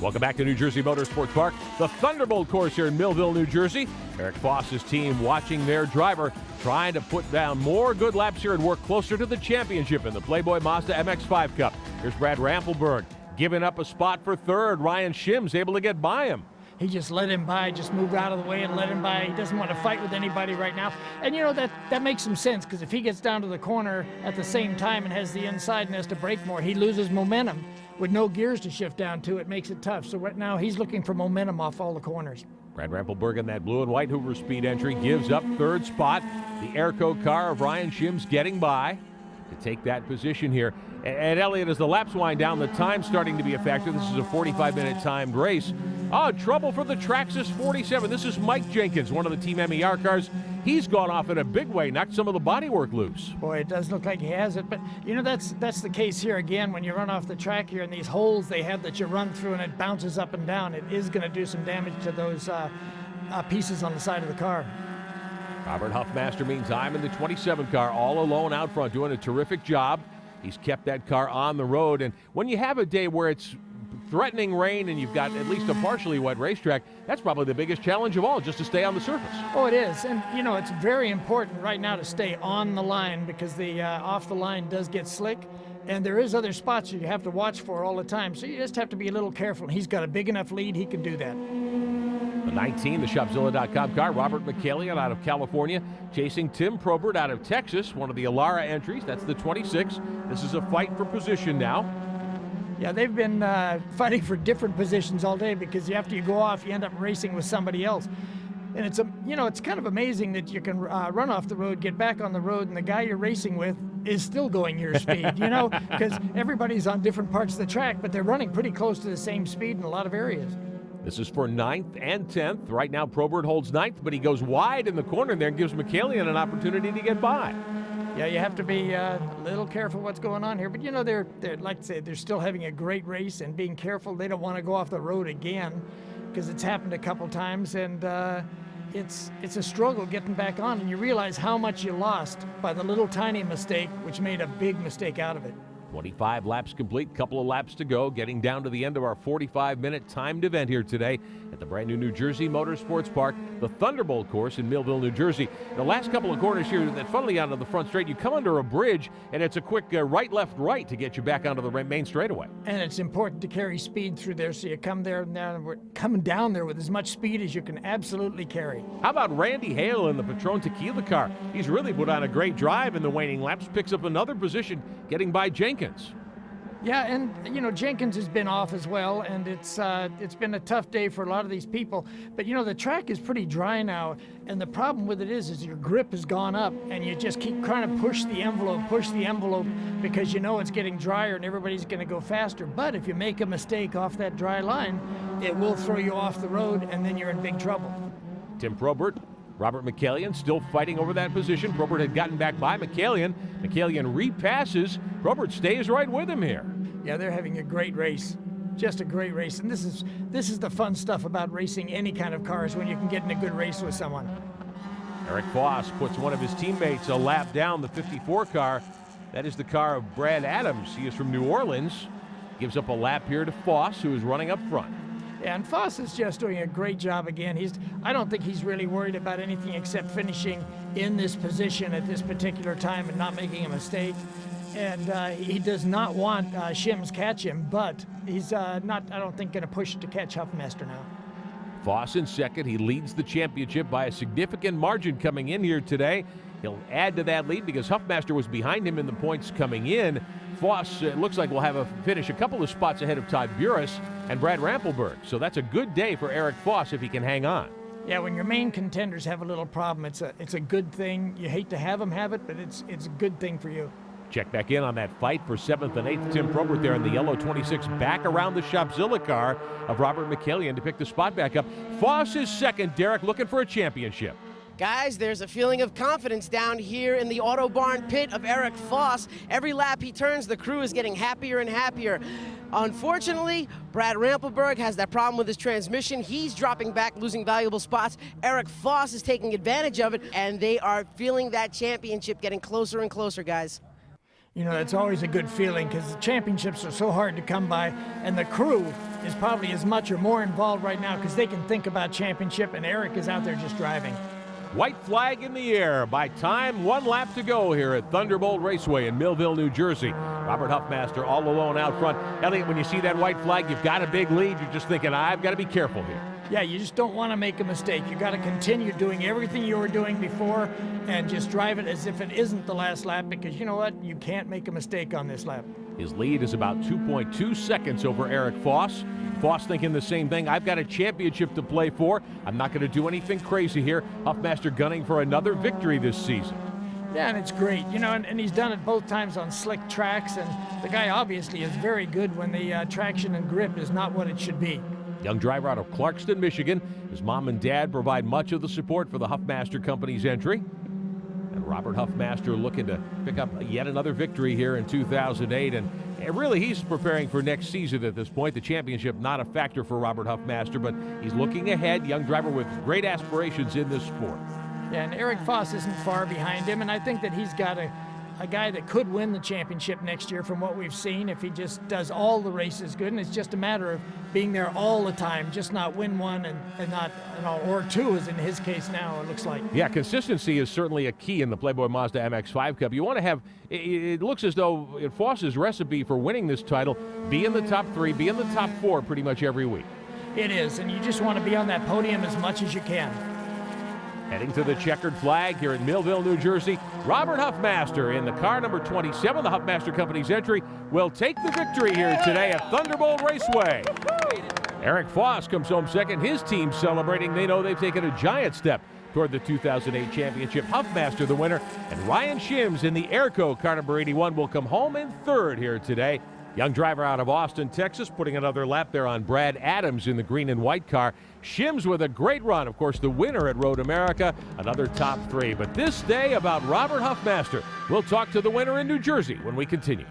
Welcome back to New Jersey Motorsports Park, the Thunderbolt course here in Millville, New Jersey. Eric Foss's team watching their driver, trying to put down more good laps here and work closer to the championship in the Playboy Mazda MX-5 Cup. Here's Brad Rampelberg giving up a spot for third. Ryan Shim's able to get by him. He just let him by, just moved out of the way and let him by. He doesn't want to fight with anybody right now. And you know, that makes some sense, because if he gets down to the corner at the same time and has the inside and has to brake more, he loses momentum. With no gears to shift down to, it makes it tough. So right now he's looking for momentum off all the corners. Brad Rampelberg in that blue and white Hoover Speed entry gives up third spot. The Airco car of Ryan Shim's getting by to take that position here. And Elliott, as the laps wind down, the time's starting to be a factor. This is a 45-minute timed race. Oh, trouble for the Traxxas 47. This is Mike Jenkins, one of the Team MER cars. He's gone off in a big way, knocked some of the bodywork loose. Boy, it does look like he has it. But, you know, that's the case here again. When you run off the track here and these holes they have that you run through and it bounces up and down, it is going to do some damage to those pieces on the side of the car. Robert Huffmaster, meantime, in the 27 car, all alone out front, doing a terrific job. He's kept that car on the road. And when you have a day where it's threatening rain and you've got at least a partially wet racetrack, that's probably the biggest challenge of all, just to stay on the surface. Oh, it is. And, you know, it's very important right now to stay on the line, because the off the line does get slick. And there is other spots you have to watch for all the time. So you just have to be a little careful. He's got a big enough lead, he can do that. The 19, the Shopzilla.com car, Robert McCallion out of California, chasing Tim Probert out of Texas, one of the Alara entries. That's the 26. This is a fight for position now. Yeah, they've been fighting for different positions all day, because after you go off, you end up racing with somebody else. And it's you know, it's kind of amazing that you can run off the road, get back on the road, and the guy you're racing with is still going your speed, you know, because everybody's on different parts of the track, but they're running pretty close to the same speed in a lot of areas. This is for 9th and 10th. Right now, Probert holds 9th, but he goes wide in the corner there and gives McCallion an opportunity to get by. Yeah, you have to be a little careful what's going on here. But, you know, they're like I say, they're still having a great race and being careful. They don't want to go off the road again, because it's happened a couple times. And it's a struggle getting back on. And you realize how much you lost by the little tiny mistake, which made a big mistake out of it. 25 laps complete, couple of laps to go, getting down to the end of our 45-minute timed event here today at the brand new New Jersey Motorsports Park, the Thunderbolt course in Millville, New Jersey. The last couple of corners here that funnily onto the front straight, you come under a bridge and it's a quick right, left, right to get you back onto the main straightaway. And it's important to carry speed through there, so you come there and we're coming down there with as much speed as you can absolutely carry. How about Randy Hale in the Patron Tequila car? He's really put on a great drive in the waning laps, picks up another position, getting by Jenkins. Yeah, and you know, Jenkins has been off as well, and it's been a tough day for a lot of these people. But you know, the track is pretty dry now, and the problem with it is your grip has gone up, and you just keep trying to push the envelope, because you know it's getting drier and everybody's going to go faster. But if you make a mistake off that dry line, it will throw you off the road, and then you're in big trouble. Tim Probert, Robert McCallion still fighting over that position. Probert had gotten back by McCallion. McCallion repasses. Probert stays right with him here. Yeah, they're having a great race. Just a great race. And this is the fun stuff about racing any kind of cars, when you can get in a good race with someone. Eric Foss puts one of his teammates a lap down, the 54 car. That is the car of Brad Adams. He is from New Orleans. Gives up a lap here to Foss, who is running up front. Yeah, and Foss is just doing a great job again. I don't think he's really worried about anything except finishing in this position at this particular time and not making a mistake. And he does not want Shim's catch him, but he's not, I don't think, going to push to catch Huffmaster now. Foss in second. He leads the championship by a significant margin coming in here today. He'll add to that lead because Huffmaster was behind him in the points coming in. Foss, it looks like, will have a finish a couple of spots ahead of Todd Burris and Brad Rampelberg. So that's a good day for Eric Foss if he can hang on. Yeah, when your main contenders have a little problem, it's a good thing. You hate to have them have it, but it's a good thing for you. Check back in on that fight for 7th and 8th. Tim Probert there in the yellow 26, back around the Shopzilla car of Robert McCallion to pick the spot back up. Foss is second. Derek looking for a championship. Guys, there's a feeling of confidence down here in the Auto Barn pit of Eric Foss. Every lap he turns, the crew is getting happier and happier. Unfortunately, Brad Rampelberg has that problem with his transmission. He's dropping back, losing valuable spots. Eric Foss is taking advantage of it, and they are feeling that championship getting closer and closer, guys. You know, that's always a good feeling, because the championships are so hard to come by, and the crew is probably as much or more involved right now because they can think about championship, and Eric is out there just driving. White flag in the air. By time, 1 lap to go here at Thunderbolt Raceway in Millville, New Jersey. Robert Huffmaster all alone out front. Elliot, when you see that white flag, you've got a big lead. You're just thinking, I've got to be careful here. Yeah, you just don't want to make a mistake. You got to continue doing everything you were doing before and just drive it as if it isn't the last lap, because you know what? You can't make a mistake on this lap. His lead is about 2.2 seconds over Eric Foss. Foss thinking the same thing. I've got a championship to play for. I'm not going to do anything crazy here. Huffmaster gunning for another victory this season. Yeah, and it's great, you know, and he's done it both times on slick tracks, and the guy obviously is very good when the traction and grip is not what it should be. Young driver out of Clarkston, Michigan. His mom and dad provide much of the support for the Huffmaster Company's entry. And Robert Huffmaster looking to pick up yet another victory here in 2008. And really, he's preparing for next season at this point. The championship not a factor for Robert Huffmaster, but he's looking ahead. Young driver with great aspirations in this sport. Yeah, and Eric Foss isn't far behind him, and I think that he's got a guy that could win the championship next year from what we've seen if he just does all the races good, and it's just a matter of being there all the time, just not win one and not, you know, or two as in his case now, it looks like. Yeah, consistency is certainly a key in the Playboy Mazda MX-5 Cup. You want to have, it looks as though Foss's recipe for winning this title, be in the top 3, be in the top 4 pretty much every week. It is, and you just want to be on that podium as much as you can. Heading to the checkered flag here in Millville, New Jersey, Robert Huffmaster in the car number 27. The Huffmaster Company's entry will take the victory here today at Thunderbolt Raceway. Eric Foss comes home second. His team celebrating. They know they've taken a giant step toward the 2008 championship. Huffmaster the winner, and Ryan Shims in the Airco car number 81 will come home in third here today. Young driver out of Austin, Texas, putting another lap there on Brad Adams in the green and white car. Shims with a great run. Of course, the winner at Road America, another top 3. But this day about Robert Huffmaster. We'll talk to the winner in New Jersey when we continue.